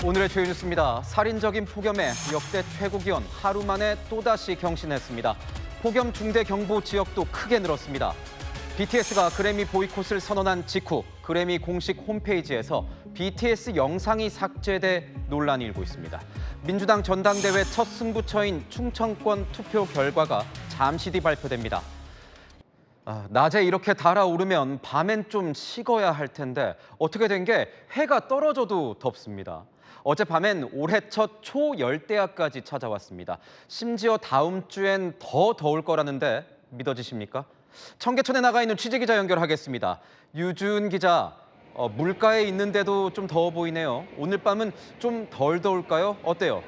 오늘의 주요 뉴스입니다. 살인적인 폭염에 역대 최고 기온 하루 만에 또다시 경신했습니다. 폭염 중대 경보 지역도 크게 늘었습니다. BTS가 그래미 보이콧을 선언한 직후 그래미 공식 홈페이지에서 BTS 영상이 삭제돼 논란이 일고 있습니다. 민주당 전당대회 첫 승부처인 충청권 투표 결과가 잠시 뒤 발표됩니다. 낮에 이렇게 달아오르면 밤엔 좀 식어야 할 텐데 어떻게 된 게 해가 떨어져도 덥습니다. 어젯밤엔 올해 첫 초열대야까지 찾아왔습니다. 심지어 다음 주엔 더 더울 거라는데 믿어지십니까? 청계천에 나가 있는 취재기자 연결하겠습니다. 유준 기자, 물가에 있는데도 좀 더워 보이네요. 오늘 밤은 좀 덜 더울까요? 어때요?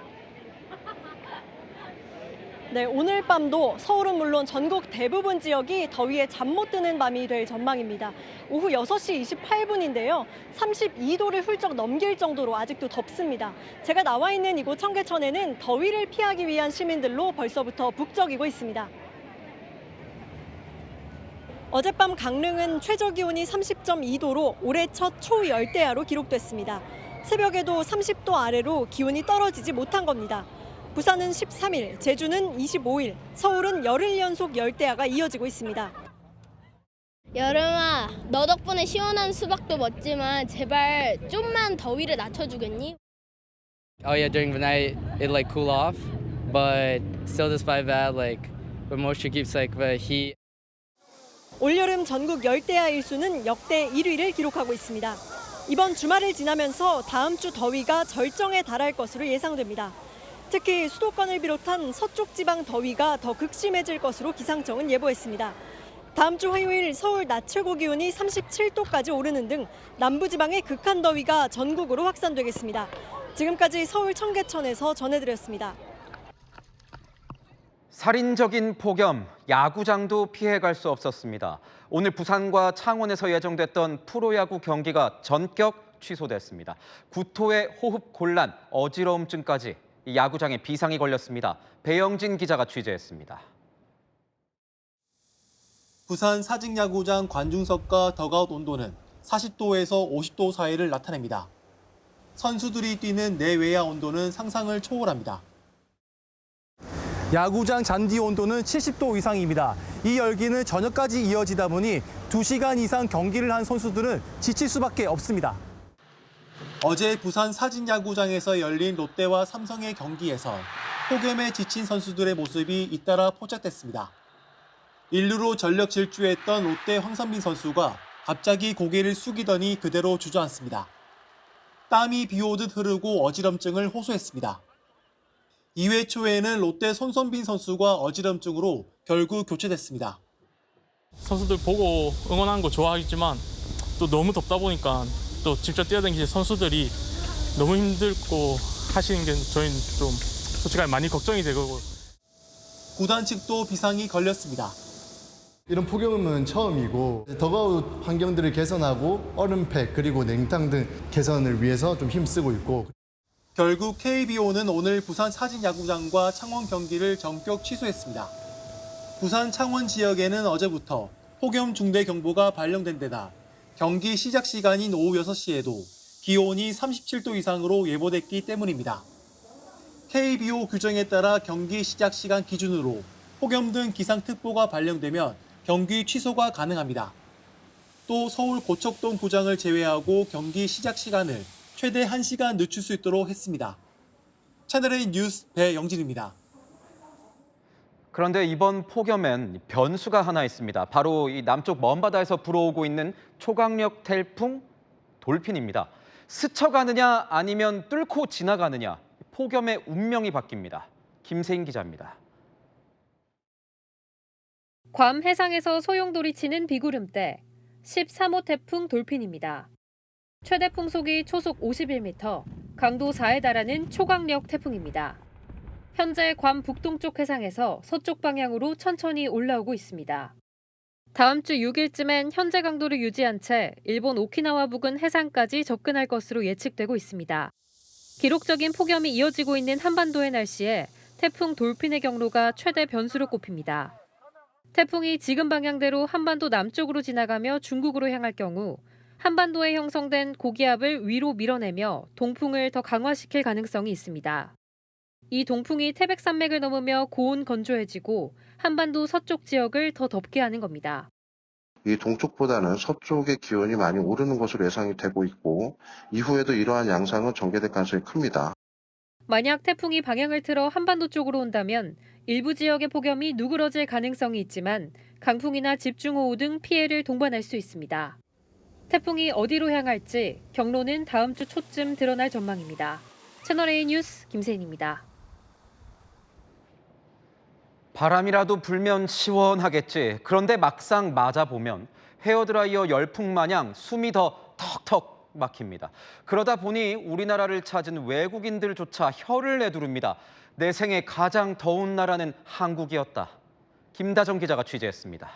네, 오늘 밤도 서울은 물론 전국 대부분 지역이 더위에 잠 못 드는 밤이 될 전망입니다. 오후 6시 28분인데요. 32도를 훌쩍 넘길 정도로 아직도 덥습니다. 제가 나와 있는 이곳 청계천에는 더위를 피하기 위한 시민들로 벌써부터 북적이고 있습니다. 어젯밤 강릉은 최저 기온이 30.2도로 올해 첫 초열대야로 기록됐습니다. 새벽에도 30도 아래로 기온이 떨어지지 못한 겁니다. 부산은 13일, 제주는 25일, 서울은 열흘 연속 열대야가 이어지고 있습니다. 여름아, 너 덕분에 시원한 수박도 먹지만 제발 좀만 더위를 낮춰주겠니? Oh yeah, during the night it like cool off, but still despite that like the moisture keeps like the heat. 올여름 전국 열대야 일수는 역대 1위를 기록하고 있습니다. 이번 주말을 지나면서 다음 주 더위가 절정에 달할 것으로 예상됩니다. 특히 수도권을 비롯한 서쪽 지방 더위가 더 극심해질 것으로 기상청은 예보했습니다. 다음 주 화요일 서울 낮 최고 기온이 37도까지 오르는 등 남부지방의 극한 더위가 전국으로 확산되겠습니다. 지금까지 서울 청계천에서 전해드렸습니다. 살인적인 폭염, 야구장도 피해갈 수 없었습니다. 오늘 부산과 창원에서 예정됐던 프로야구 경기가 전격 취소됐습니다. 구토에 호흡 곤란, 어지러움증까지 이 야구장에 비상이 걸렸습니다. 배영진 기자가 취재했습니다. 부산 사직야구장 관중석과 덕아웃 온도는 40도에서 50도 사이를 나타냅니다. 선수들이 뛰는 내외야 온도는 상상을 초월합니다. 야구장 잔디 온도는 70도 이상입니다. 이 열기는 저녁까지 이어지다 보니 2시간 이상 경기를 한 선수들은 지칠 수밖에 없습니다. 어제 부산 사직야구장에서 열린 롯데와 삼성의 경기에서 폭염에 지친 선수들의 모습이 잇따라 포착됐습니다. 1루로 전력 질주했던 롯데 황선빈 선수가 갑자기 고개를 숙이더니 그대로 주저앉습니다. 땀이 비오듯 흐르고 어지럼증을 호소했습니다. 2회 초에는 롯데 손선빈 선수가 어지럼증으로 결국 교체됐습니다. 선수들 보고 응원하는 거 좋아하겠지만 또 너무 덥다 보니까 또 직접 뛰어다니는 선수들이 너무 힘들고 하시는 게 저희는 좀 솔직히 많이 걱정이 되고. 구단 측도 비상이 걸렸습니다. 이런 폭염은 처음이고 덕아웃 환경들을 개선하고 얼음팩 그리고 냉탕 등 개선을 위해서 좀 힘쓰고 있고. 결국 KBO는 오늘 부산 사직야구장과 창원 경기를 전격 취소했습니다. 부산 창원 지역에는 어제부터 폭염 중대 경보가 발령된 데다 경기 시작 시간인 오후 6시에도 기온이 37도 이상으로 예보됐기 때문입니다. KBO 규정에 따라 경기 시작 시간 기준으로 폭염 등 기상특보가 발령되면 경기 취소가 가능합니다. 또 서울 고척동 구장을 제외하고 경기 시작 시간을 최대 1시간 늦출 수 있도록 했습니다. 채널A 뉴스 배영진입니다. 그런데 이번 폭염엔 변수가 하나 있습니다. 바로 이 남쪽 먼바다에서 불어오고 있는 초강력 태풍 돌핀입니다. 스쳐가느냐 아니면 뚫고 지나가느냐, 폭염의 운명이 바뀝니다. 김세인 기자입니다. 괌 해상에서 소용돌이 치는 비구름대, 13호 태풍 돌핀입니다. 최대 풍속이 초속 51m, 강도 4에 달하는 초강력 태풍입니다. 현재 괌 북동쪽 해상에서 서쪽 방향으로 천천히 올라오고 있습니다. 다음 주 6일쯤엔 현재 강도를 유지한 채 일본 오키나와 부근 해상까지 접근할 것으로 예측되고 있습니다. 기록적인 폭염이 이어지고 있는 한반도의 날씨에 태풍 돌핀의 경로가 최대 변수로 꼽힙니다. 태풍이 지금 방향대로 한반도 남쪽으로 지나가며 중국으로 향할 경우 한반도에 형성된 고기압을 위로 밀어내며 동풍을 더 강화시킬 가능성이 있습니다. 이 동풍이 태백산맥을 넘으며 고온 건조해지고 한반도 서쪽 지역을 더 덥게 하는 겁니다. 이 동쪽보다는 서쪽의 기온이 많이 오르는 것으로 예상이 되고 있고 이후에도 이러한 양상은 전개될 가능성이 큽니다. 만약 태풍이 방향을 틀어 한반도 쪽으로 온다면 일부 지역의 폭염이 누그러질 가능성이 있지만 강풍이나 집중호우 등 피해를 동반할 수 있습니다. 태풍이 어디로 향할지 경로는 다음 주 초쯤 드러날 전망입니다. 채널A 뉴스 김세인입니다. 바람이라도 불면 시원하겠지. 그런데 막상 맞아보면 헤어드라이어 열풍 마냥 숨이 더 턱턱 막힙니다. 그러다 보니 우리나라를 찾은 외국인들조차 혀를 내두릅니다. 내 생애 가장 더운 나라는 한국이었다. 김다정 기자가 취재했습니다.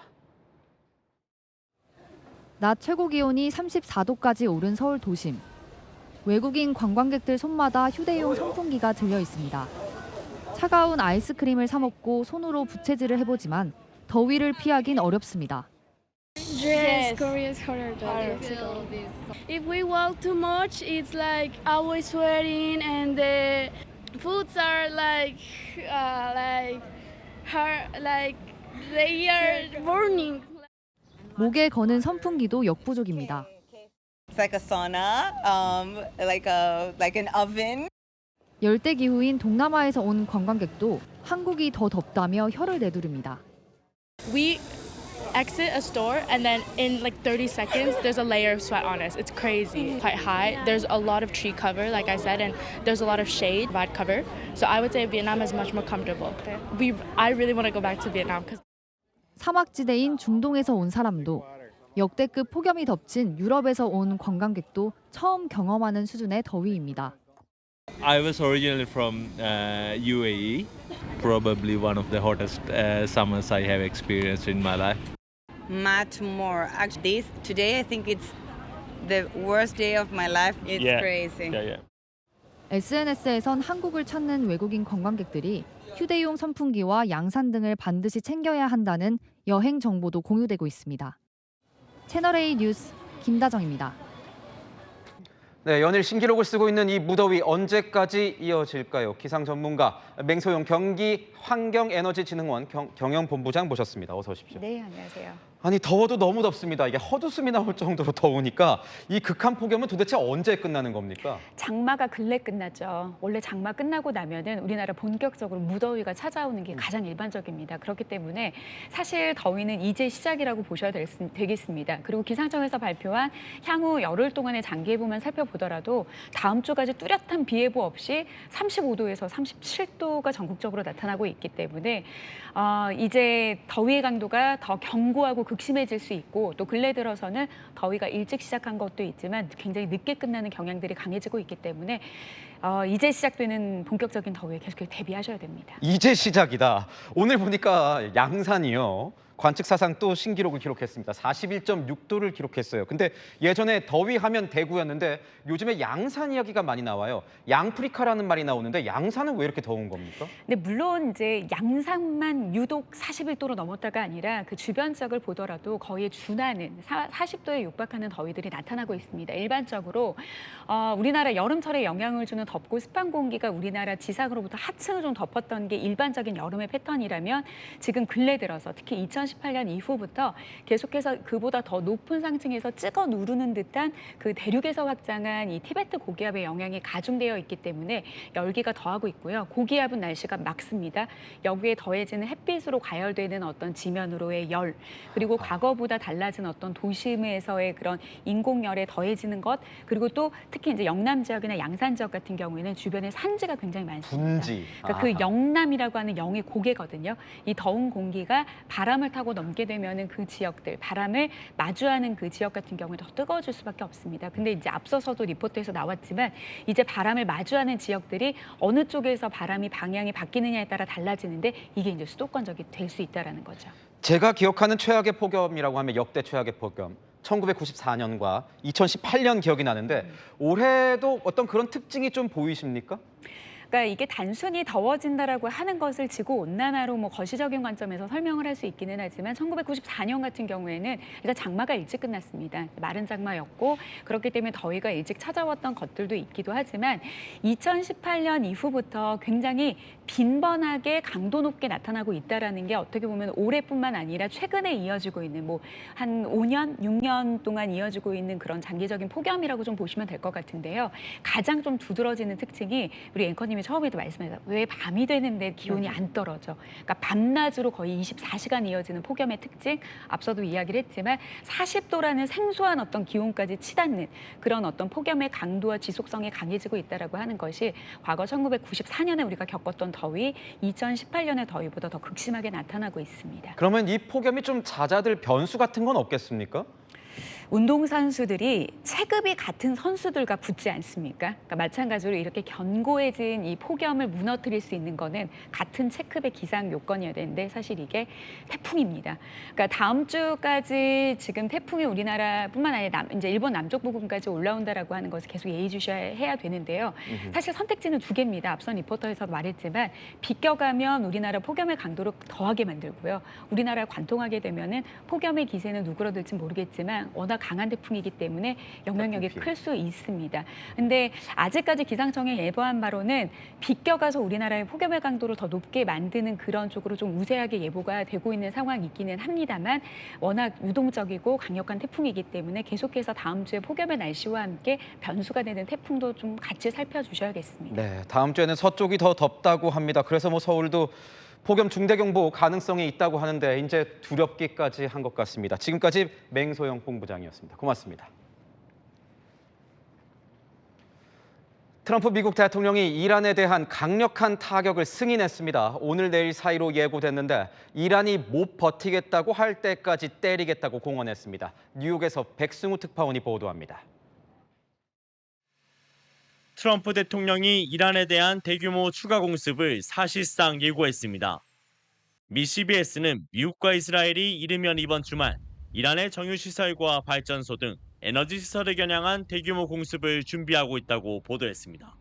낮 최고 기온이 34도까지 오른 서울 도심. 외국인 관광객들 손마다 휴대용 선풍기가 들려 있습니다. 차가운 아이스크림을 사 먹고 손으로 부채질을 해보지만 더위를 피하긴 어렵습니다. Yes, Korea is hotter than Mexico. If we walk too much, it's like always sweating, and the foods are like they are burning. 목에 거는 선풍기도 역부족입니다. It's like a sauna, like an oven. 열대 기후인 동남아에서 온 관광객도 한국이 더 덥다며 혀를 내두릅니다. We exit a store and then in like 30 seconds there's a layer of sweat on us. It's crazy. Quite high. There's a lot of tree cover, like I said, and there's a lot of shade, bad cover. So I would say Vietnam is much more comfortable. I really want to go back to Vietnam because 사막지대인 중동에서 온 사람도 역대급 폭염이 덮친 유럽에서 온 관광객도 처음 경험하는 수준의 더위입니다. I was originally from UAE, probably one of the hottest summers I have experienced in my life. Much more. Actually, today I think it's the worst day of my life. It's crazy. SNS에선 한국을 찾는 외국인 관광객들이 휴대용 선풍기와 양산 등을 반드시 챙겨야 한다는 여행 정보도 공유되고 있습니다. 채널A 뉴스 김다정입니다. 네, 연일 신기록을 쓰고 있는 이 무더위 언제까지 이어질까요? 기상 전문가 맹소용 경기 환경에너지진흥원 경영본부장 모셨습니다. 어서 오십시오. 네, 안녕하세요. 아니 더워도 너무 덥습니다. 이게 헛웃음이 나올 정도로 더우니까 이 극한 폭염은 도대체 언제 끝나는 겁니까? 장마가 근래 끝났죠. 원래 장마 끝나고 나면은 우리나라 본격적으로 무더위가 찾아오는 게 가장 일반적입니다. 그렇기 때문에 사실 더위는 이제 시작이라고 보셔야 되겠습니다. 그리고 기상청에서 발표한 향후 열흘 동안의 장기 예보만 살펴보더라도 다음 주까지 뚜렷한 비 예보 없이 35도에서 37도가 전국적으로 나타나고 있기 때문에 이제 더위의 강도가 더 견고하고 극심해질 수 있고 또 근래 들어서는 더위가 일찍 시작한 것도 있지만 굉장히 늦게 끝나는 경향들이 강해지고 있기 때문에 이제 시작되는 본격적인 더위에 계속 대비하셔야 됩니다. 이제 시작이다. 오늘 보니까 양산이요. 관측 사상 또 신기록을 기록했습니다. 41.6도를 기록했어요. 근데 예전에 더위 하면 대구였는데 요즘에 양산 이야기가 많이 나와요. 양프리카라는 말이 나오는데 양산은 왜 이렇게 더운 겁니까? 네, 물론 이제 양산만 유독 41도로 넘었다가 아니라 그 주변 지역을 보더라도 거의 준하는 40도에 육박하는 더위들이 나타나고 있습니다. 일반적으로 우리나라 여름철에 영향을 주는 덥고 습한 공기가 우리나라 지상으로부터 하층을 좀 덮었던 게 일반적인 여름의 패턴이라면 지금 근래 들어서 특히 2018년 이후부터 계속해서 그보다 더 높은 상층에서 찍어 누르는 듯한 그 대륙에서 확장한 이 티베트 고기압의 영향이 가중되어 있기 때문에 열기가 더하고 있고요. 고기압은 날씨가 맑습니다. 여기에 더해지는 햇빛으로 가열되는 어떤 지면으로의 열, 그리고 과거보다 달라진 어떤 도심에서의 그런 인공열에 더해지는 것, 그리고 또 특히 이제 영남 지역이나 양산 지역 같은 경우에는 주변에 산지가 굉장히 많습니다. 분지. 그러니까 그 영남이라고 하는 영의 고개거든요. 이 더운 공기가 바람을 타고 넘게 되면은 그 지역들, 바람을 마주하는 그 지역 같은 경우에 더 뜨거워질 수밖에 없습니다. 근데 이제 앞서서도 리포트에서 나왔지만 이제 바람을 마주하는 지역들이 어느 쪽에서 바람이 방향이 바뀌느냐에 따라 달라지는데 이게 이제 수도권적이 될 수 있다라는 거죠. 제가 기억하는 최악의 폭염이라고 하면 역대 최악의 폭염. 1994년과 2018년 기억이 나는데 올해도 어떤 그런 특징이 좀 보이십니까? 그러니까 이게 단순히 더워진다라고 하는 것을 지구온난화로 뭐 거시적인 관점에서 설명을 할 수 있기는 하지만 1994년 같은 경우에는 일단 장마가 일찍 끝났습니다. 마른 장마였고 그렇기 때문에 더위가 일찍 찾아왔던 것들도 있기도 하지만 2018년 이후부터 굉장히 빈번하게 강도 높게 나타나고 있다라는 게 어떻게 보면 올해뿐만 아니라 최근에 이어지고 있는 뭐 한 5년, 6년 동안 이어지고 있는 그런 장기적인 폭염이라고 좀 보시면 될 것 같은데요. 가장 좀 두드러지는 특징이 우리 앵커님이 처음에도 말씀하셨죠. 왜 밤이 되는데 기온이 안 떨어져. 그러니까 밤낮으로 거의 24시간 이어지는 폭염의 특징. 앞서도 이야기를 했지만 40도라는 생소한 어떤 기온까지 치닫는 그런 어떤 폭염의 강도와 지속성이 강해지고 있다라고 하는 것이 과거 1994년에 우리가 겪었던 더위, 2018년의 더위보다 더 극심하게 나타나고 있습니다. 그러면 이 폭염이 좀 잦아들 변수 같은 건 없겠습니까? 운동선수들이 체급이 같은 선수들과 붙지 않습니까? 그러니까 마찬가지로 이렇게 견고해진 이 폭염을 무너뜨릴 수 있는 거는 같은 체급의 기상 요건이어야 되는데 사실 이게 태풍입니다. 그러니까 다음 주까지 지금 태풍이 우리나라뿐만 아니라 이제 일본 남쪽 부근까지 올라온다라고 하는 것을 계속 예의주시해야 되는데요. 사실 선택지는 두 개입니다. 앞선 리포터에서도 말했지만 비껴가면 우리나라 폭염의 강도를 더하게 만들고요. 우리나라를 관통하게 되면은 폭염의 기세는 누그러들지 모르겠지만 워낙 강한 태풍이기 때문에 영향력이 클 수 있습니다. 근데 아직까지 기상청이 예보한 바로는 비껴가서 우리나라의 폭염의 강도를 더 높게 만드는 그런 쪽으로 좀 우세하게 예보가 되고 있는 상황이기는 합니다만 워낙 유동적이고 강력한 태풍이기 때문에 계속해서 다음 주에 폭염의 날씨와 함께 변수가 되는 태풍도 좀 같이 살펴주셔야겠습니다. 네, 다음 주에는 서쪽이 더 덥다고 합니다. 그래서 뭐 서울도 폭염 중대경보 가능성이 있다고 하는데 이제 두렵기까지 한 것 같습니다. 지금까지 맹소영 본부장이었습니다. 고맙습니다. 트럼프 미국 대통령이 이란에 대한 강력한 타격을 승인했습니다. 오늘 내일 사이로 예고됐는데 이란이 못 버티겠다고 할 때까지 때리겠다고 공언했습니다. 뉴욕에서 백승우 특파원이 보도합니다. 트럼프 대통령이 이란에 대한 대규모 추가 공습을 사실상 예고했습니다. 미 CBS는 미국과 이스라엘이 이르면 이번 주말 이란의 정유시설과 발전소 등 에너지 시설을 겨냥한 대규모 공습을 준비하고 있다고 보도했습니다.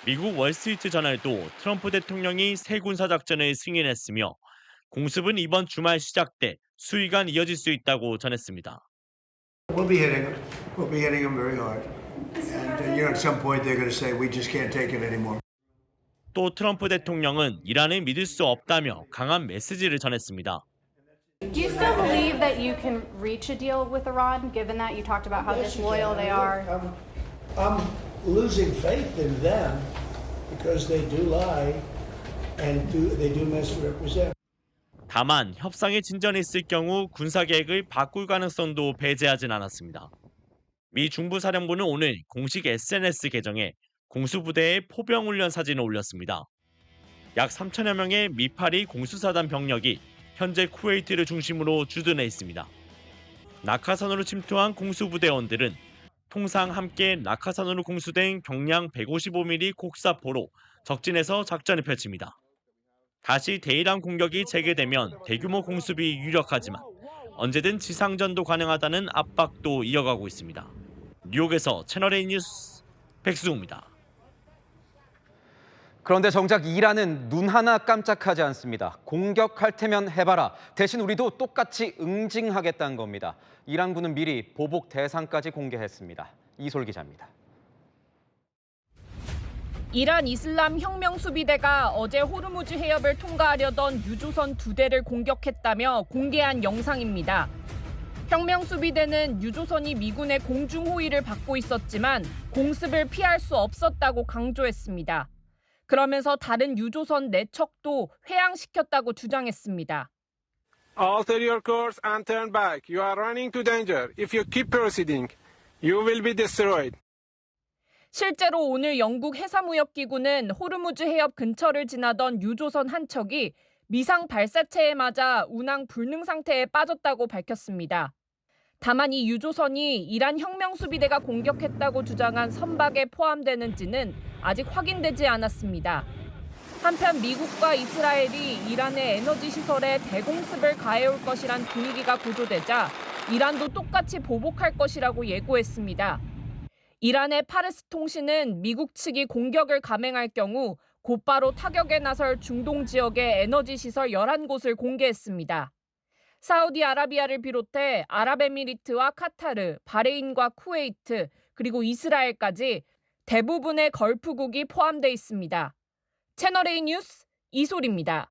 미국 월스트리트 저널도 트럼프 대통령이 새 군사작전을 승인했으며 공습은 이번 주말 시작돼 수위간 이어질 수 있다고 전했습니다. We'll be hitting them very hard. And at some point they're going to say we just can't take it anymore. 또 트럼프 대통령은 이란을 믿을 수 없다며 강한 메시지를 전했습니다. Do you still believe that you can reach a deal with Iran, given that you talked about how disloyal they are? I'm losing faith in them because they do lie and they do misrepresent. 다만 협상에 진전이 있을 경우 군사 계획을 바꿀 가능성도 배제하진 않았습니다. 미 중부사령부는 오늘 공식 SNS 계정에 공수부대의 포병훈련 사진을 올렸습니다. 약 3천여 명의 미파리 공수사단 병력이 현재 쿠웨이트를 중심으로 주둔해 있습니다. 낙하산으로 침투한 공수부대원들은 통상 함께 낙하산으로 공수된 경량 155mm 곡사포로 적진에서 작전을 펼칩니다. 다시 대이란 공격이 재개되면 대규모 공습이 유력하지만 언제든 지상전도 가능하다는 압박도 이어가고 있습니다. 뉴욕에서 채널A 뉴스 백수웅입니다. 그런데 정작 이란은 눈 하나 깜짝하지 않습니다. 공격할 테면 해봐라. 대신 우리도 똑같이 응징하겠다는 겁니다. 이란군은 미리 보복 대상까지 공개했습니다. 이솔 기자입니다. 이란 이슬람 혁명 수비대가 어제 호르무즈 해협을 통과하려던 유조선 2대를 공격했다며 공개한 영상입니다. 혁명 수비대는 유조선이 미군의 공중 호위를 받고 있었지만 공습을 피할 수 없었다고 강조했습니다. 그러면서 다른 유조선 4척도 회항시켰다고 주장했습니다. Alter your course and turn back. You are running to danger. If you keep proceeding, you will be destroyed. 실제로 오늘 영국 해사무역기구는 호르무즈 해협 근처를 지나던 유조선 한 척이 미상 발사체에 맞아 운항 불능 상태에 빠졌다고 밝혔습니다. 다만 이 유조선이 이란 혁명 수비대가 공격했다고 주장한 선박에 포함되는지는 아직 확인되지 않았습니다. 한편 미국과 이스라엘이 이란의 에너지 시설에 대공습을 가해올 것이란 분위기가 고조되자 이란도 똑같이 보복할 것이라고 예고했습니다. 이란의 파르스 통신은 미국 측이 공격을 감행할 경우 곧바로 타격에 나설 중동 지역의 에너지 시설 11곳을 공개했습니다. 사우디아라비아를 비롯해 아랍에미리트와 카타르, 바레인과 쿠웨이트, 그리고 이스라엘까지 대부분의 걸프국이 포함돼 있습니다. 채널A 뉴스 이소리입니다.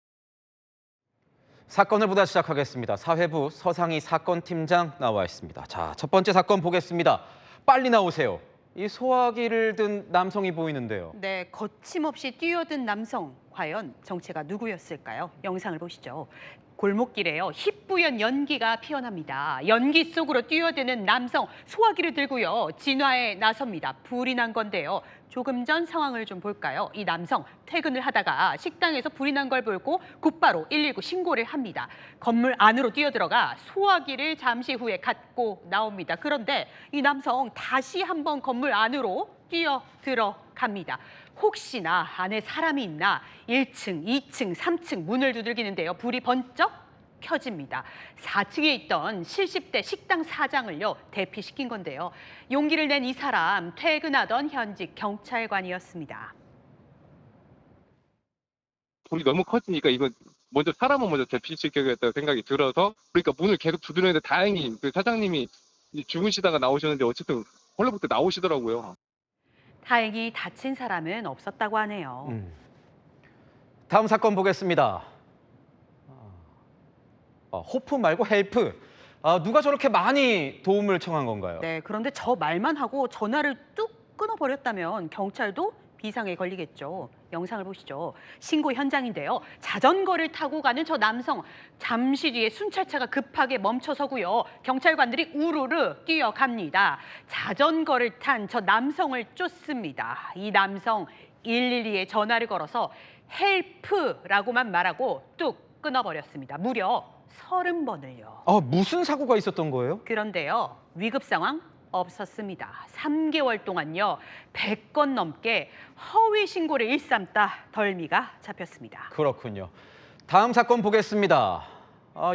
사건을 보다 시작하겠습니다. 사회부 서상희 사건팀장 나와 있습니다. 자, 첫 번째 사건 보겠습니다. 빨리 나오세요. 이 소화기를 든 남성이 보이는데요. 네, 거침없이 뛰어든 남성. 과연 정체가 누구였을까요? 영상을 보시죠. 골목길에요. 희뿌연 연기가 피어납니다. 연기 속으로 뛰어드는 남성, 소화기를 들고요. 진화에 나섭니다. 불이 난 건데요. 조금 전 상황을 좀 볼까요? 이 남성 퇴근을 하다가 식당에서 불이 난 걸 보고 곧바로 119 신고를 합니다. 건물 안으로 뛰어들어가 소화기를 잠시 후에 갖고 나옵니다. 그런데 이 남성 다시 한번 건물 안으로 뛰어들어갑니다. 혹시나 안에 사람이 있나 1층, 2층, 3층 문을 두들기는데요. 불이 번쩍 켜집니다. 4층에 있던 70대 식당 사장을요 대피시킨 건데요. 용기를 낸 이 사람 퇴근하던 현직 경찰관이었습니다. 불이 너무 커지니까 이거 먼저 사람을 먼저 대피시켜야겠다는 생각이 들어서 그러니까 문을 계속 두드렸는데 다행히 그 사장님이 주무시다가 나오셨는데 어쨌든 헐레부터 나오시더라고요. 다행히 다친 사람은 없었다고 하네요. 다음 사건 보겠습니다. 호프 말고 헬프. 누가 저렇게 많이 도움을 청한 건가요? 네, 그런데 저 말만 하고 전화를 뚝 끊어버렸다면 경찰도 비상에 걸리겠죠. 영상을 보시죠. 신고 현장인데요. 자전거를 타고 가는 저 남성. 잠시 뒤에 순찰차가 급하게 멈춰서고요. 경찰관들이 우르르 뛰어갑니다. 자전거를 탄 저 남성을 쫓습니다. 이 남성 112에 전화를 걸어서 헬프라고만 말하고 뚝 끊어버렸습니다. 무려 30번을요. 무슨 사고가 있었던 거예요? 그런데요. 위급 상황 없었습니다. 3개월 동안요. 100건 넘게 허위 신고를 일삼다 덜미가 잡혔습니다. 그렇군요. 다음 사건 보겠습니다.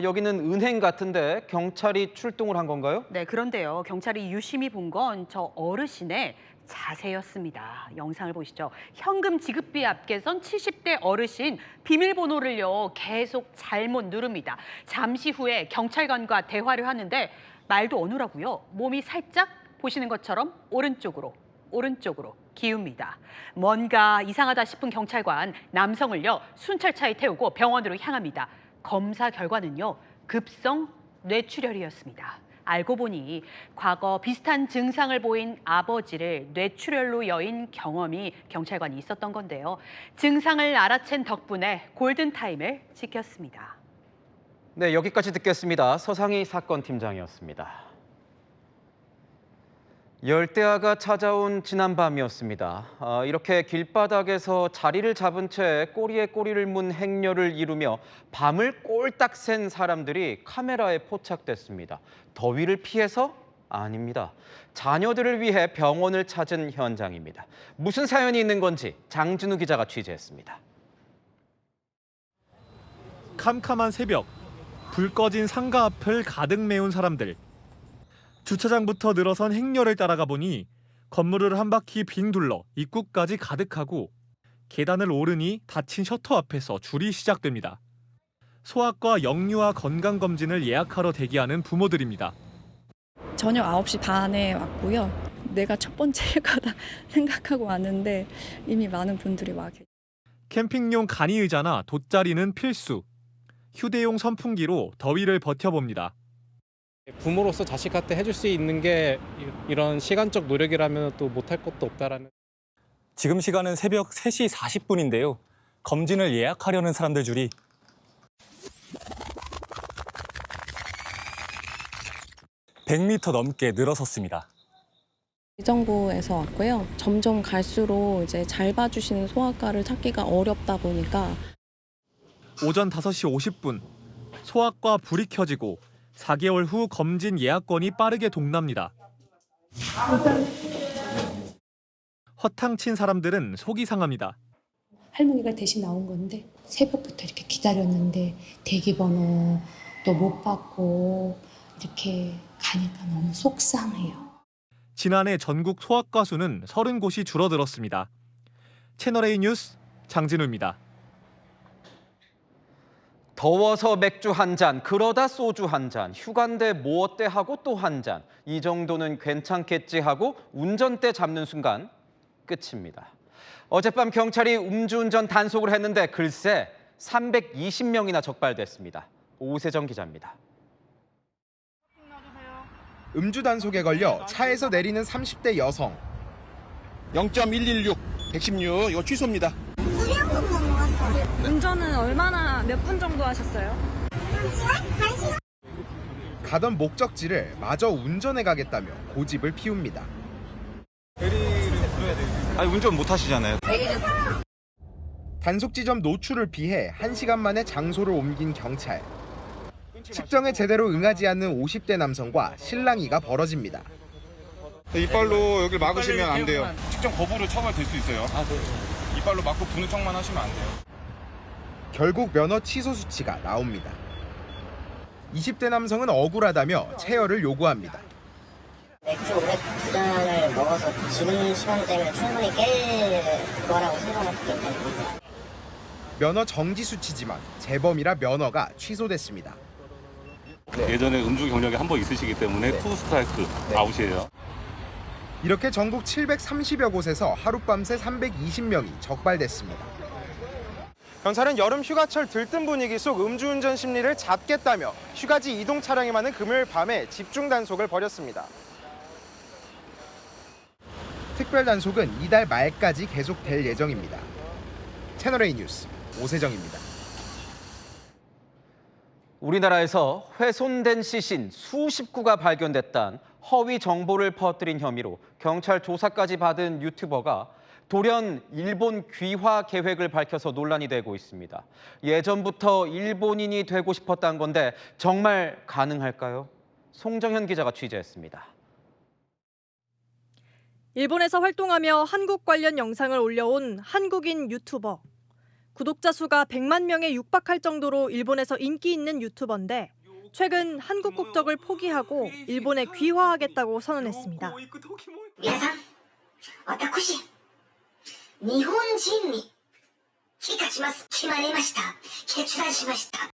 여기는 은행 같은데 경찰이 출동을 한 건가요? 네, 그런데요. 경찰이 유심히 본 건 저 어르신의 자세였습니다. 영상을 보시죠. 현금 지급비 앞에선 70대 어르신 비밀번호를요 계속 잘못 누릅니다. 잠시 후에 경찰관과 대화를 하는데 말도 어눌하고요. 몸이 살짝 보시는 것처럼 오른쪽으로 기웁니다. 뭔가 이상하다 싶은 경찰관 남성을요 순찰차에 태우고 병원으로 향합니다. 검사 결과는요 급성 뇌출혈이었습니다. 알고 보니 과거 비슷한 증상을 보인 아버지를 뇌출혈로 여인 경험이 경찰관이 있었던 건데요. 증상을 알아챈 덕분에 골든타임을 지켰습니다. 네, 여기까지 듣겠습니다. 서상희 사건팀장이었습니다. 열대야가 찾아온 지난밤이었습니다. 이렇게 길바닥에서 자리를 잡은 채 꼬리에 꼬리를 문 행렬을 이루며 밤을 꼴딱 샌 사람들이 카메라에 포착됐습니다. 더위를 피해서? 아닙니다. 자녀들을 위해 병원을 찾은 현장입니다. 무슨 사연이 있는 건지 장진우 기자가 취재했습니다. 캄캄한 새벽, 불 꺼진 상가 앞을 가득 메운 사람들. 주차장부터 늘어선 행렬을 따라가 보니 건물을 한 바퀴 빙 둘러 입구까지 가득하고 계단을 오르니 닫힌 셔터 앞에서 줄이 시작됩니다. 소아과 영유아 건강검진을 예약하러 대기하는 부모들입니다. 저녁 9시 반에 왔고요. 내가 첫 번째일 거다 생각하고 왔는데 이미 많은 분들이 와 계세요. 캠핑용 간이 의자나 돗자리는 필수. 휴대용 선풍기로 더위를 버텨봅니다. 부모로서 자식한테 해줄 수 있는 게 이런 시간적 노력이라면 또 못할 것도 없다라는. 지금 시간은 새벽 3시 40분인데요. 검진을 예약하려는 사람들 줄이 100m 넘게 늘어섰습니다. 의정부에서 왔고요. 점점 갈수록 이제 잘 봐주시는 소아과를 찾기가 어렵다 보니까 오전 5시 50분 소아과 불이 켜지고 4개월 후 검진 예약건이 빠르게 동납니다. 허탕친 사람들은 속이 상합니다. 할머니가 대신 나온 건데 새벽부터 이렇게 기다렸는데 대기번호도 못 받고 이렇게 가니까 너무 속상해요. 지난해 전국 소아과 수는 30곳이 줄어들었습니다. 채널A 뉴스 장진우입니다. 더워서 맥주 한 잔, 그러다 소주 한 잔, 휴가인데 뭐 어때 하고 또 한 잔. 이 정도는 괜찮겠지 하고 운전대 잡는 순간 끝입니다. 어젯밤 경찰이 음주운전 단속을 했는데 글쎄 320명이나 적발됐습니다. 오세정 기자입니다. 음주 단속에 걸려 차에서 내리는 30대 여성. 0.116, 116 이거 취소입니다. 운전은 얼마나 몇 분 정도 하셨어요? 가던 목적지를 마저 운전해 가겠다며 고집을 피웁니다. 아니 운전 못 하시잖아요. 단속 지점 노출을 피해 1시간 만에 장소를 옮긴 경찰. 측정에 제대로 응하지 않는 50대 남성과 실랑이가 벌어집니다. 이빨로 여기 막으시면 안 돼요. 측정 거부로 처벌될 수 있어요. 이빨로 막고 부는 척만 하시면 안 돼요. 결국 면허 취소 수치가 나옵니다. 20대 남성은 억울하다며 체열을 요구합니다. 맥주 502잔을 먹어서 지는 시간대면 충분히 깰 거라고 생각했기 때문에. 면허 정지 수치지만 재범이라 면허가 취소됐습니다. 예전에 음주 경력이 한 번 있으시기 때문에 투 스트라이크 아웃이에요. 이렇게 전국 730여 곳에서 하룻밤새 320명이 적발됐습니다. 경찰은 여름 휴가철 들뜬 분위기 속 음주운전 심리를 잡겠다며 휴가지 이동 차량이 많은 금요일 밤에 집중 단속을 벌였습니다. 특별 단속은 이달 말까지 계속될 예정입니다. 채널A 뉴스 오세정입니다. 우리나라에서 훼손된 시신 수십 구가 발견됐다는 허위 정보를 퍼뜨린 혐의로 경찰 조사까지 받은 유튜버가 돌연 일본 귀화 계획을 밝혀서 논란이 되고 있습니다. 예전부터 일본인이 되고 싶었다는 건데 정말 가능할까요? 송정현 기자가 취재했습니다. 일본에서 활동하며 한국 관련 영상을 올려온 한국인 유튜버. 구독자 수가 100만 명에 육박할 정도로 일본에서 인기 있는 유튜버인데 최근 한국 국적을 포기하고 일본에 귀화하겠다고 선언했습니다. 皆さん、私、日本人に帰化します。決まりました。決断しました。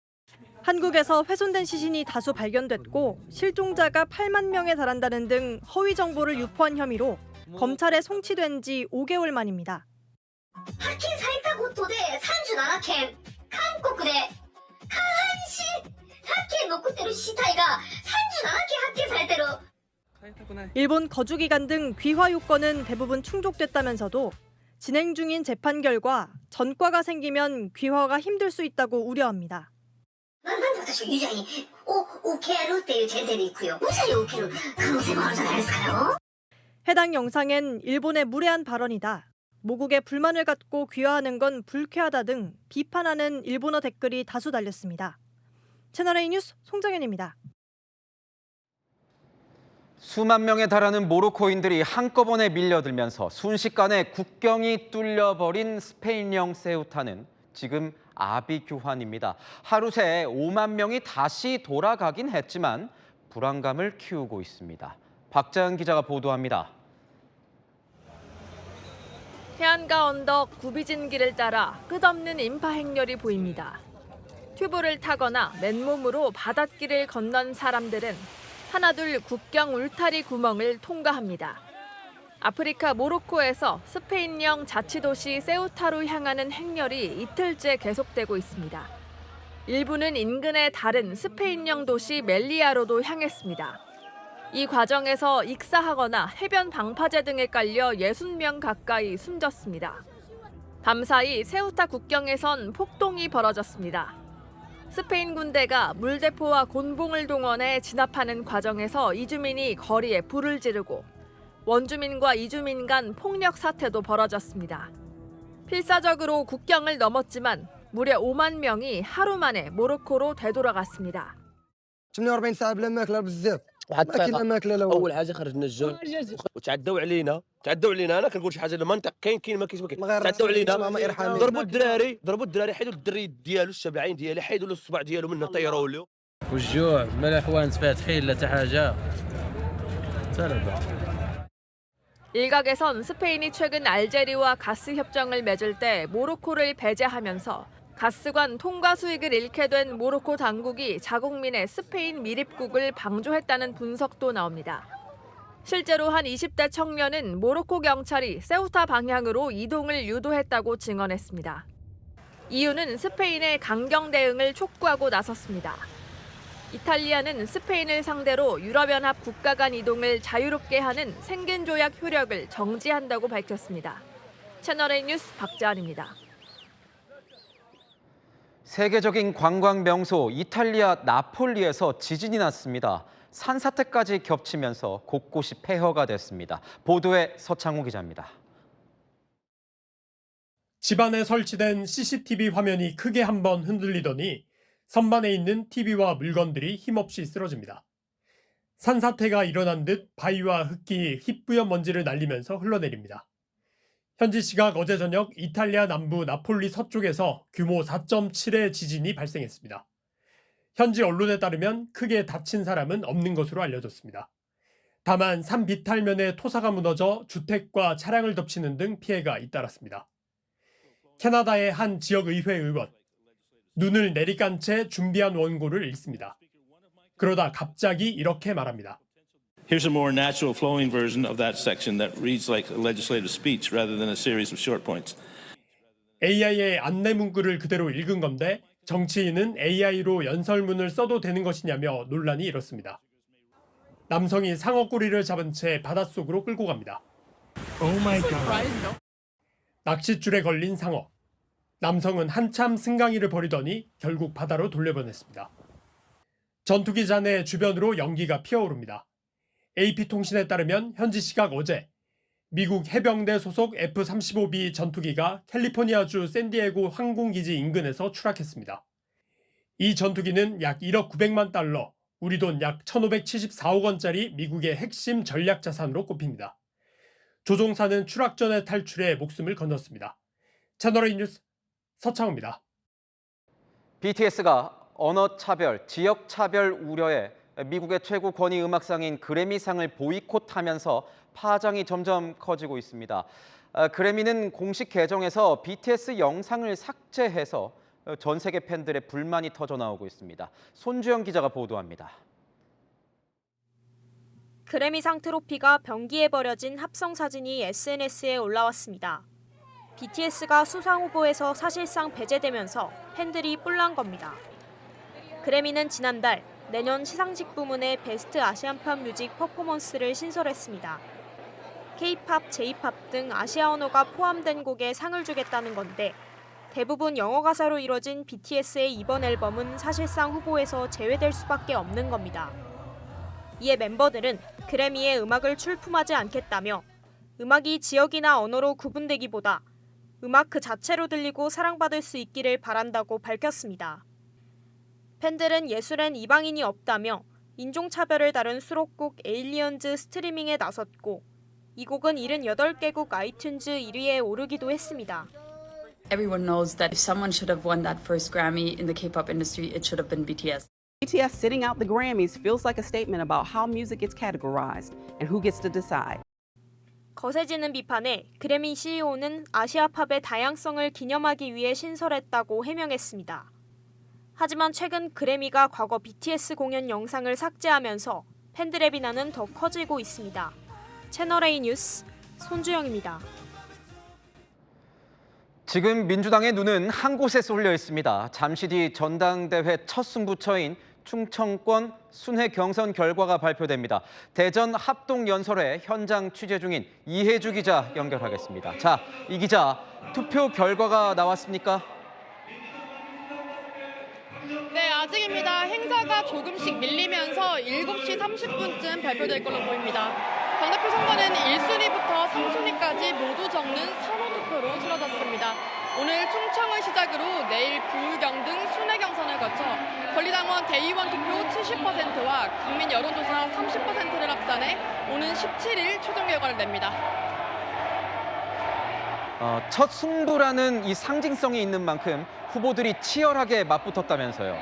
한국에서 훼손된 시신이 다수 발견됐고 실종자가 8만 명에 달한다는 등 허위 정보를 유포한 혐의로 검찰에 송치된 지 5개월 만입니다. 発見されたことで37件、韓国で下半身発見残ってる死体が37件発見されてる。 일본 거주기간 등 귀화 요건은 대부분 충족됐다면서도 진행 중인 재판 결과 전과가 생기면 귀화가 힘들 수 있다고 우려합니다. なんで私がユジャに受けるっていう前提で行くよ。無罪を受ける可能性もあるじゃないですかよ。 해당 영상엔 일본의 무례한 발언이다. 모국에 불만을 갖고 귀화하는 건 불쾌하다 등 비판하는 일본어 댓글이 다수 달렸습니다. 채널A 뉴스 송정현입니다. 수만 명에 달하는 모로코인들이 한꺼번에 밀려들면서 순식간에 국경이 뚫려버린 스페인령 세우타는 지금 아비규환입니다. 하루 새 5만 명이 다시 돌아가긴 했지만 불안감을 키우고 있습니다. 박자연 기자가 보도합니다. 해안가 언덕 구비진 길을 따라 끝없는 인파 행렬이 보입니다. 튜브를 타거나 맨몸으로 바닷길을 건넌 사람들은 하나둘 국경 울타리 구멍을 통과합니다. 아프리카 모로코에서 스페인령 자치도시 세우타로 향하는 행렬이 이틀째 계속되고 있습니다. 일부는 인근의 다른 스페인령 도시 멜리아로도 향했습니다. 이 과정에서 익사하거나 해변 방파제 등에 깔려 60명 가까이 숨졌습니다. 밤사이 세우타 국경에선 폭동이 벌어졌습니다. 스페인 군대가 물대포와 곤봉을 동원해 진압하는 과정에서 이주민이 거리에 불을 지르고 원주민과 이주민 간 폭력 사태도 벌어졌습니다. 필사적으로 국경을 넘었지만 무려 5만 명이 하루 만에 모로코로 되돌아갔습니다. 48 ساعة بلا ماكلة بزاف ما كاين ماكلة لا اول حاجه خرجنا الجوع وتعدوا علينا انا كنقول شي حاجه للمنطق كاين ما كاينش تعدوا علينا ضربوا الدراري حيدوا الدري ديالو الشبعين ديالي حيدوا له الصبع ديالو منه طيروا له والجوع ما لا حوانت فاتحين لا حتى حاجه حتى لا 일각에선 스페인이 최근 알제리와 가스 협정을 맺을 때 모로코를 배제하면서 가스관 통과 수익을 잃게 된 모로코 당국이 자국민의 스페인 밀입국을 방조했다는 분석도 나옵니다. 실제로 한 20대 청년은 모로코 경찰이 세우타 방향으로 이동을 유도했다고 증언했습니다. 이유는 스페인의 강경 대응을 촉구하고 나섰습니다. 이탈리아는 스페인을 상대로 유럽연합 국가 간 이동을 자유롭게 하는 생겐조약 효력을 정지한다고 밝혔습니다. 채널A 뉴스 박지안입니다. 세계적인 관광 명소 이탈리아 나폴리에서 지진이 났습니다. 산사태까지 겹치면서 곳곳이 폐허가 됐습니다. 보도에 서창우 기자입니다. 집안에 설치된 CCTV 화면이 크게 한번 흔들리더니 선반에 있는 TV와 물건들이 힘없이 쓰러집니다. 산사태가 일어난 듯 바위와 흙이 희뿌연 먼지를 날리면서 흘러내립니다. 현지 시각 어제 저녁 이탈리아 남부 나폴리 서쪽에서 규모 4.7의 지진이 발생했습니다. 현지 언론에 따르면 크게 다친 사람은 없는 것으로 알려졌습니다. 다만 산 비탈면에 토사가 무너져 주택과 차량을 덮치는 등 피해가 잇따랐습니다. 캐나다의 한 지역의회 의원, 눈을 내리깐 채 준비한 원고를 읽습니다. 그러다 갑자기 이렇게 말합니다. Here's a more natural flowing version of that section that reads like a legislative speech rather than a series of short points. AI의 안내 문구를 그대로 읽은 건데 정치인은 AI로 연설문을 써도 되는 것이냐며 논란이 일었습니다. 남성이 상어 꼬리를 잡은 채 바닷속으로 끌고 갑니다. 낚싯줄에 걸린 상어. 남성은 한참 승강이를 벌이더니 결국 바다로 돌려보냈습니다. 전투기 잔해 주변으로 연기가 피어오릅니다. AP통신에 따르면 현지 시각 어제 미국 해병대 소속 F-35B 전투기가 캘리포니아주 샌디에고 항공기지 인근에서 추락했습니다. 이 전투기는 약 1억 900만 달러, 우리 돈 약 1,574억 원짜리 미국의 핵심 전략 자산으로 꼽힙니다. 조종사는 추락 전에 탈출해 목숨을 건졌습니다. 채널A 뉴스 서창우입니다. BTS가 언어 차별, 지역 차별 우려에 미국의 최고 권위 음악상인 그래미상을 보이콧하면서 파장이 점점 커지고 있습니다. 그래미는 공식 계정에서 BTS 영상을 삭제해서 전 세계 팬들의 불만이 터져 나오고 있습니다. 손주영 기자가 보도합니다. 그래미상 트로피가 변기에 버려진 합성 사진이 SNS에 올라왔습니다. BTS가 수상 후보에서 사실상 배제되면서 팬들이 뿔난 겁니다. 그래미는 지난달 내년 시상식 부문의 베스트 아시안팝 뮤직 퍼포먼스를 신설했습니다. K-팝, J-팝 등 아시아 언어가 포함된 곡에 상을 주겠다는 건데 대부분 영어 가사로 이뤄진 BTS의 이번 앨범은 사실상 후보에서 제외될 수밖에 없는 겁니다. 이에 멤버들은 그래미의 음악을 출품하지 않겠다며 음악이 지역이나 언어로 구분되기보다 음악 그 자체로 들리고 사랑받을 수 있기를 바란다고 밝혔습니다. 팬들은 예술엔 이방인이 없다며 인종차별을 다룬 수록곡 에일리언즈 스트리밍에 나섰고 이 곡은 78개국 아이튠즈 1위에 오르기도 했습니다. Everyone knows that if someone should have won that first Grammy in the K-pop industry, it should have been BTS. BTS sitting out the Grammys feels like a statement about how music gets categorized and who gets to decide. 거세지는 비판에 그래미 CEO는 아시아 팝의 다양성을 기념하기 위해 신설했다고 해명했습니다. 하지만 최근 그래미가 과거 BTS 공연 영상을 삭제하면서 팬들의 비난은 더 커지고 있습니다. 채널A 뉴스 손주영입니다. 지금 민주당의 눈은 한 곳에 쏠려 있습니다. 잠시 뒤 전당대회 첫 승부처인 충청권 순회 경선 결과가 발표됩니다. 대전 합동연설회 현장 취재 중인 이혜주 기자 연결하겠습니다. 자, 이 기자, 투표 결과가 나왔습니까? 네, 아직입니다. 행사가 조금씩 밀리면서 7시 30분쯤 발표될 걸로 보입니다. 당대표 선거는 1순위부터 3순위까지 모두 적는 선호투표로 치러졌습니다. 오늘 충청을 시작으로 내일 부울경 등 순회 경선을 거쳐 권리당원 대의원 투표 70%와 국민 여론조사 30%를 합산해 오는 17일 최종 결과를 냅니다. 첫 승부라는 이 상징성이 있는 만큼 후보들이 치열하게 맞붙었다면서요.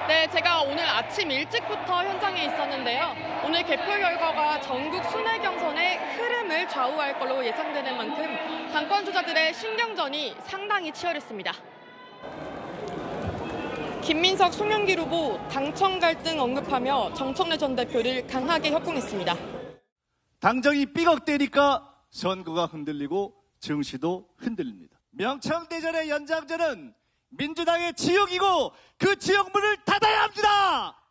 네, 제가 오늘 아침 일찍부터 현장에 있었는데요. 오늘 개표 결과가 전국 순회 경선의 흐름을 좌우할 걸로 예상되는 만큼 당권 주자들의 신경전이 상당히 치열했습니다. 김민석, 송영길 후보 당청 갈등 언급하며 정청래 전 대표를 강하게 협공했습니다. 당정이 삐걱대니까 선거가 흔들리고 정시도 흔들립니다. 명청대전의 연장전은 민주당의 지역이고 그 지역문을 닫아야 합니다.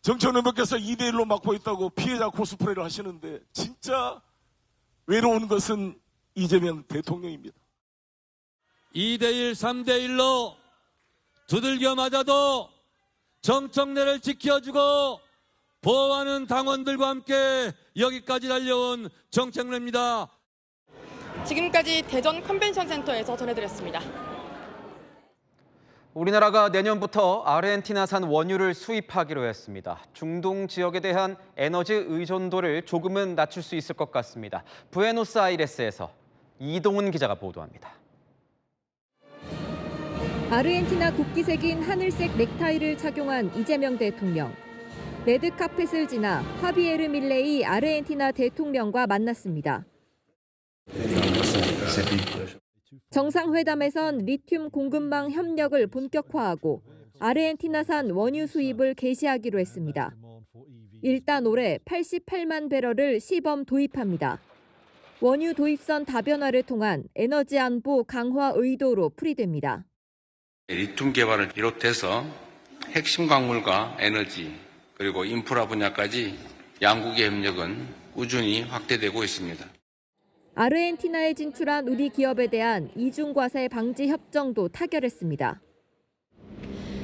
정청래 의원께서 2대1로 막고 있다고 피해자 코스프레를 하시는데 진짜 외로운 것은 이재명 대통령입니다. 2대1, 3대1로 두들겨 맞아도 정청래를 지켜주고 보호하는 당원들과 함께 여기까지 달려온 정청래입니다. 지금까지 대전 컨벤션 센터에서 전해드렸습니다. 우리나라가 내년부터 아르헨티나산 원유를 수입하기로 했습니다. 중동 지역에 대한 에너지 의존도를 조금은 낮출 수 있을 것 같습니다. 부에노스아이레스에서 이동훈 기자가 보도합니다. 아르헨티나 국기 새긴 하늘색 넥타이를 착용한 이재명 대통령. 레드카펫을 지나 하비에르 밀레이 아르헨티나 대통령과 만났습니다. 정상회담에선 리튬 공급망 협력을 본격화하고 아르헨티나산 원유 수입을 개시하기로 했습니다. 일단 올해 88만 배럴을 시범 도입합니다. 원유 도입선 다변화를 통한 에너지 안보 강화 의도로 풀이됩니다. 리튬 개발을 비롯해서 핵심 광물과 에너지 그리고 인프라 분야까지 양국의 협력은 꾸준히 확대되고 있습니다. 아르헨티나에 진출한 우리 기업에 대한 이중과세 방지 협정도 타결했습니다.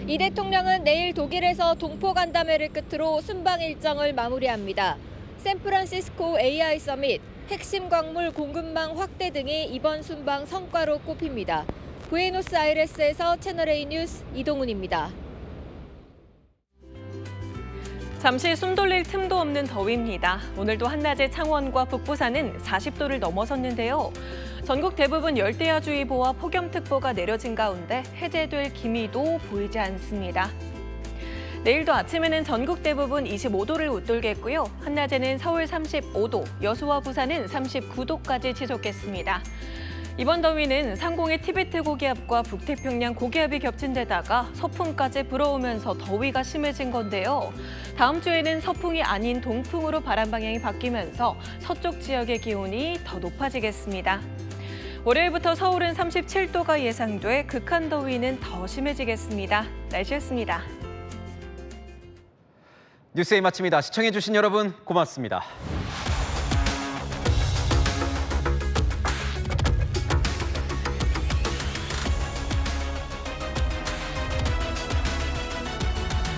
이 대통령은 내일 독일에서 동포 간담회를 끝으로 순방 일정을 마무리합니다. 샌프란시스코 AI 서밋, 핵심 광물 공급망 확대 등이 이번 순방 성과로 꼽힙니다. 부에노스아이레스에서 채널A 뉴스 이동훈입니다. 잠시 숨 돌릴 틈도 없는 더위입니다. 오늘도 한낮에 창원과 북부산은 40도를 넘어섰는데요. 전국 대부분 열대야주의보와 폭염특보가 내려진 가운데 해제될 기미도 보이지 않습니다. 내일도 아침에는 전국 대부분 25도를 웃돌겠고요. 한낮에는 서울 35도, 여수와 부산은 39도까지 지속했습니다. 이번 더위는 상공의 티베트 고기압과 북태평양 고기압이 겹친 데다가 서풍까지 불어오면서 더위가 심해진 건데요. 다음 주에는 서풍이 아닌 동풍으로 바람 방향이 바뀌면서 서쪽 지역의 기온이 더 높아지겠습니다. 월요일부터 서울은 37도가 예상돼 극한 더위는 더 심해지겠습니다. 날씨였습니다. 뉴스의 마칩니다. 시청해주신 여러분 고맙습니다.